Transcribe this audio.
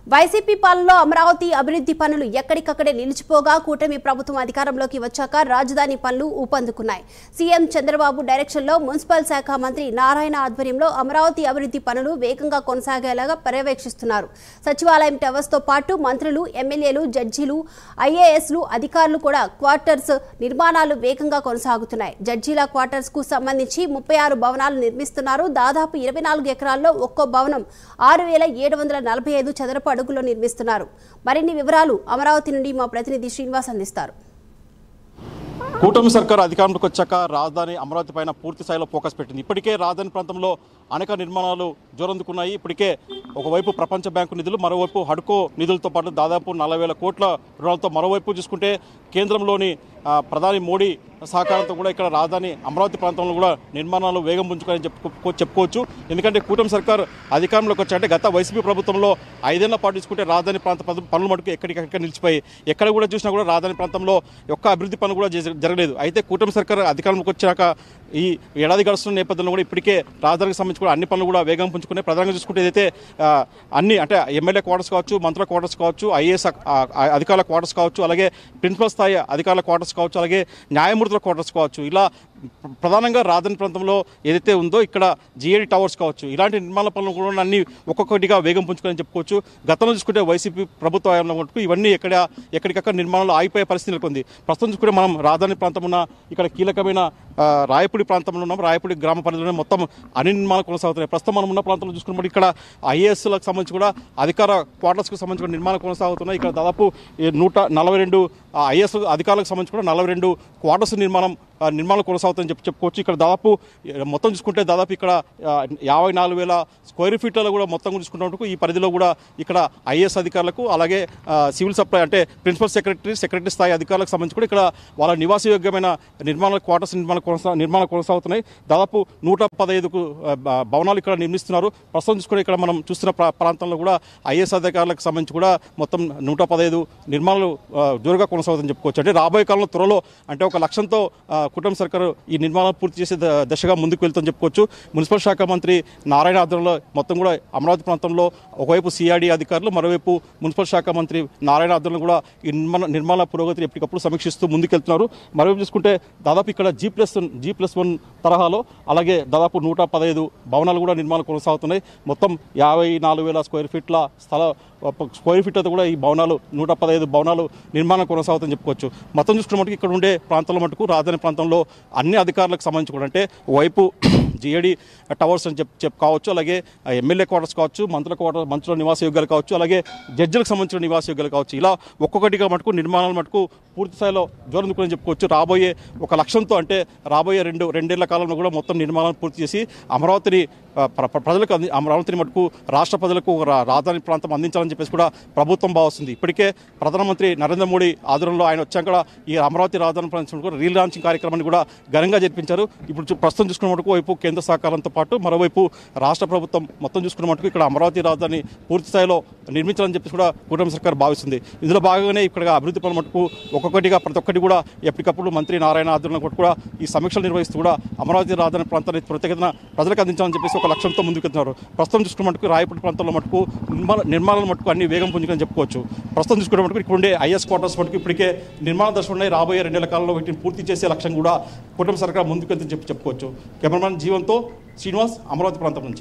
YCP పాలనలో అమరావతి అభివృద్ధి పనులు ఎక్కడికక్కడే నిలిచిపోగా కూటమి ప్రభుత్వం అధికారంలోకి వచ్చాక రాజధాని పనులు ఊపందుకున్నాయి. సీఎం చంద్రబాబు డైరెక్షన్లో మున్సిపల్ శాఖ మంత్రి నారాయణ ఆధ్వర్యంలో అమరావతి అభివృద్ధి పనులు వేగంగా కొనసాగేలాగా పర్యవేక్షిస్తున్నారు. సచివాలయం టవర్స్ తో పాటు మంత్రులు, ఎమ్మెల్యేలు, జడ్జీలు, ఐఏఎస్లు, అధికారులు కూడా క్వార్టర్స్ నిర్మాణాలు వేగంగా కొనసాగుతున్నాయి. జడ్జీల క్వార్టర్స్ కు సంబంధించి 36 భవనాలు నిర్మిస్తున్నారు. దాదాపు 24 ఎకరాల్లో ఒక్కో భవనం 6,745 చదరపు అడుగులో నిర్మిస్తున్నారు. మరిన్ని వివరాలు అమరావతి నుండి మా ప్రతినిధి శ్రీనివాస్ అందిస్తారు. కూటమి సర్కార్ అధికారంలోకి వచ్చాక రాజధాని అమరావతి పైన పూర్తి స్థాయిలో ఫోకస్ పెట్టింది. ఇప్పటికే రాజధాని ప్రాంతంలో అనేక నిర్మాణాలు జోరందుకున్నాయి. ఇప్పటికే ఒకవైపు ప్రపంచ బ్యాంకు నిధులు, మరోవైపు హడ్కో నిధులతో పాటు దాదాపు 40,000 కోట్ల రుణాలతో, మరోవైపు చూసుకుంటే కేంద్రంలోని ప్రధాని మోడీ సహకారంతో కూడా ఇక్కడ రాజధాని అమరావతి ప్రాంతంలో కూడా నిర్మాణాలు వేగం పుంజుకోవాలని చెప్పుకోవచ్చు. ఎందుకంటే కూటమి సర్కార్ అధికారంలోకి వచ్చాయంటే గత వైసీపీ ప్రభుత్వంలో 5 ఏళ్ల పాటు చూసుకుంటే రాజధాని ప్రాంత పనులు మటుకు ఎక్కడికక్కడ నిలిచిపోయి ఎక్కడ కూడా చూసినా కూడా రాజధాని ప్రాంతంలో ఒక్క అభివృద్ధి పనులు కూడా జరగలేదు. అయితే కూటమి సర్కార్ అధికారంలోకి వచ్చాక ఈ ఏడాది గడుస్తున్న నేపథ్యంలో కూడా ఇప్పటికే రాజధానికి సంబంధించి కూడా అన్ని పనులు కూడా వేగం పుంజుకున్నాయి. ప్రధానంగా చూసుకుంటే ఏదైతే అన్ని అంటే ఎమ్మెల్యే క్వార్టర్స్ కావచ్చు, మంత్రుల క్వార్టర్స్ కావచ్చు, ఐఏఎస్ అధికారుల క్వార్టర్స్ కావచ్చు, అలాగే ప్రిన్సిపల్ స్థాయి అధికారుల క్వార్టర్స్ కావచ్చు, అలాగే న్యాయమూర్తుల క్వార్టర్స్ కావచ్చు, ఇలా ప్రధానంగా రాజధాని ప్రాంతంలో ఏదైతే ఉందో ఇక్కడ జిఏడి టవర్స్ కావచ్చు, ఇలాంటి నిర్మాణ పనులు కూడా అన్ని ఒక్కొక్కటిగా వేగం పుంజుకోవాలని చెప్పుకోవచ్చు. గతంలో చూసుకుంటే వైసీపీ ప్రభుత్వం మటుకు ఇవన్నీ ఎక్కడికక్కడ నిర్మాణాలు ఆగిపోయే పరిస్థితి నెలకొంది. ప్రస్తుతం చూసుకుంటే మనం రాజధాని ప్రాంతం ఉన్న ఇక్కడ కీలకమైన రాయపూడి ప్రాంతంలో ఉన్నాం. రాయపూడి గ్రామ పరిధిలోనే మొత్తం అన్ని నిర్మాణాలు కొనసాగుతున్నాయి. ప్రస్తుతం మనం ఉన్న ప్రాంతంలో చూసుకున్నప్పుడు ఇక్కడ ఐఏఎస్లకు సంబంధించి కూడా అధికార క్వార్టర్స్కి సంబంధించి నిర్మాణాలు కొనసాగుతున్నాయి. ఇక్కడ దాదాపు 142 ఐఏఎస్ అధికారులకు సంబంధించి కూడా 42 క్వార్టర్స్ నిర్మాణాలు కొనసాగుతాయని చెప్పుకోవచ్చు. ఇక్కడ దాదాపు మొత్తం చూసుకుంటే దాదాపు ఇక్కడ 54,000 స్క్వేర్ ఫీట్లలో కూడా మొత్తం చూసుకున్నట్టు ఈ పరిధిలో కూడా ఇక్కడ ఐఏఎస్ అధికారులకు, అలాగే సివిల్ సప్లై అంటే ప్రిన్సిపల్ సెక్రటరీ స్థాయి అధికారులకు సంబంధించి కూడా ఇక్కడ వాళ్ళ నివాసయోగ్యమైన క్వార్టర్స్ నిర్మాణాలు కొనసాగుతున్నాయి. దాదాపు 115 భవనాలు ఇక్కడ నిర్మిస్తున్నారు. ప్రస్తుతం చూసుకుంటే ఇక్కడ మనం చూస్తున్న ప్రాంతంలో కూడా ఐఏఎస్ అధికారులకు సంబంధించి కూడా మొత్తం 115 నిర్మాణాలు జోరుగా కొనసాగుతుందని చెప్పుకోవచ్చు. అంటే రాబోయే కాలంలో త్వరలో అంటే ఒక లక్ష్యంతో కూటమి సర్కారు ఈ నిర్మాణాలు పూర్తి చేసే దశగా ముందుకు వెళ్తుందని చెప్పుకోవచ్చు. మున్సిపల్ శాఖ మంత్రి నారాయణ ఆధ్వర్యంలో మొత్తం కూడా అమరావతి ప్రాంతంలో ఒకవైపు సిఆర్డీ అధికారులు, మరోవైపు మున్సిపల్ శాఖ మంత్రి నారాయణ ఆధ్వర్యంలో కూడా ఈ నిర్మాణ పురోగతిని ఎప్పటికప్పుడు సమీక్షిస్తూ ముందుకెళ్తున్నారు. మరోవైపు చూసుకుంటే దాదాపు ఇక్కడ G+1 తరహాలో అలాగే దాదాపు 115 భవనాలు కూడా నిర్మాణాలు కొనసాగుతున్నాయి. మొత్తం 54,000 స్క్వేర్ ఫీట్లతో కూడా ఈ భవనాలు 115 భవనాలు నిర్మాణం కొనసాగుతుందని చెప్పుకోవచ్చు. మొత్తం చూసుకున్న మటుకు ఇక్కడ ఉండే ప్రాంతంలో మటుకు రాజధాని ప్రాంతంలో అన్ని అధికారులకు సంబంధించి కూడా అంటే వైపు జిఏడి టవర్స్ అని కావచ్చు, అలాగే ఎమ్మెల్యే క్వార్టర్స్ కావచ్చు, మంత్రుల నివాస యోగ్యాలు కావచ్చు, అలాగే జడ్జిలకు సంబంధించిన నివాస యోగ్యాలు కావచ్చు, ఇలా ఒక్కొక్కటిగా మటుకు నిర్మాణాలు మటుకు పూర్తి స్థాయిలో జోరందుకుని చెప్పుకోవచ్చు. రాబోయే ఒక లక్ష్యంతో అంటే రాబోయే రెండేళ్ల కాలంలో కూడా మొత్తం నిర్మాణాలు పూర్తి చేసి అమరావతిని మటుకు రాష్ట్ర ప్రజలకు రాజధాని ప్రాంతం అందించాలని చెప్పేసి కూడా ప్రభుత్వం భావిస్తుంది. ఇప్పటికే ప్రధానమంత్రి నరేంద్ర మోడీ ఆధ్వర్యంలో ఆయన వచ్చాక కూడా ఈ అమరావతి రాజధాని ప్రాంతం కూడా రీల్ లాంచింగ్ కార్యక్రమాన్ని కూడా ఘనంగా జరిపించారు. ఇప్పుడు ప్రస్తుతం చూసుకున్న మటుకు వైపు కేంద్ర సహకారంతో పాటు మరోవైపు రాష్ట్ర ప్రభుత్వం మొత్తం చూసుకున్న మటుకు ఇక్కడ అమరావతి రాజధాని పూర్తి స్థాయిలో నిర్మించాలని చెప్పేసి కూడా కూటమి సర్కార్ భావిస్తుంది. ఇందులో భాగంగానే ఇక్కడ అభివృద్ధి పనుల మటుకు ఒక్కొక్కటిగా ప్రతి ఒక్కటి కూడా ఎప్పటికప్పుడు మంత్రి నారాయణ ఆధ్వర్యంలో కూడా ఈ సమీక్షలు నిర్వహిస్తూ కూడా అమరావతి రాజధాని ప్రాంతాన్ని ప్రత్యేకత ప్రజలకు అందించాలని చెప్పేసి ఒక లక్ష్యంతో ముందుకెళ్తున్నారు. ప్రస్తుతం చూసుకున్న మటుకు రాయపూడి ప్రాంతంలో మటుకు నిర్మాణాల మటుకు అన్ని వేగం పుంజుకొని చెప్పుకోవచ్చు. ప్రస్తుతం చూసుకున్న మటుకు ఇక్కడ ఉండే ఐఎస్ క్వార్టర్స్ మటుకు ఇప్పటికే నిర్మాణ దశ ఉన్నాయి. రాబోయే 2 ఏళ్ల కాలంలో వీటిని పూర్తి చేసే లక్ష్యం కూడా కూటమి సర్కార్ ముందుకెళ్తుందని చెప్పుకోవచ్చు. కెమెరామెన్ జీవన్తో శ్రీనివాస్, అమరావతి ప్రాంతం నుంచి.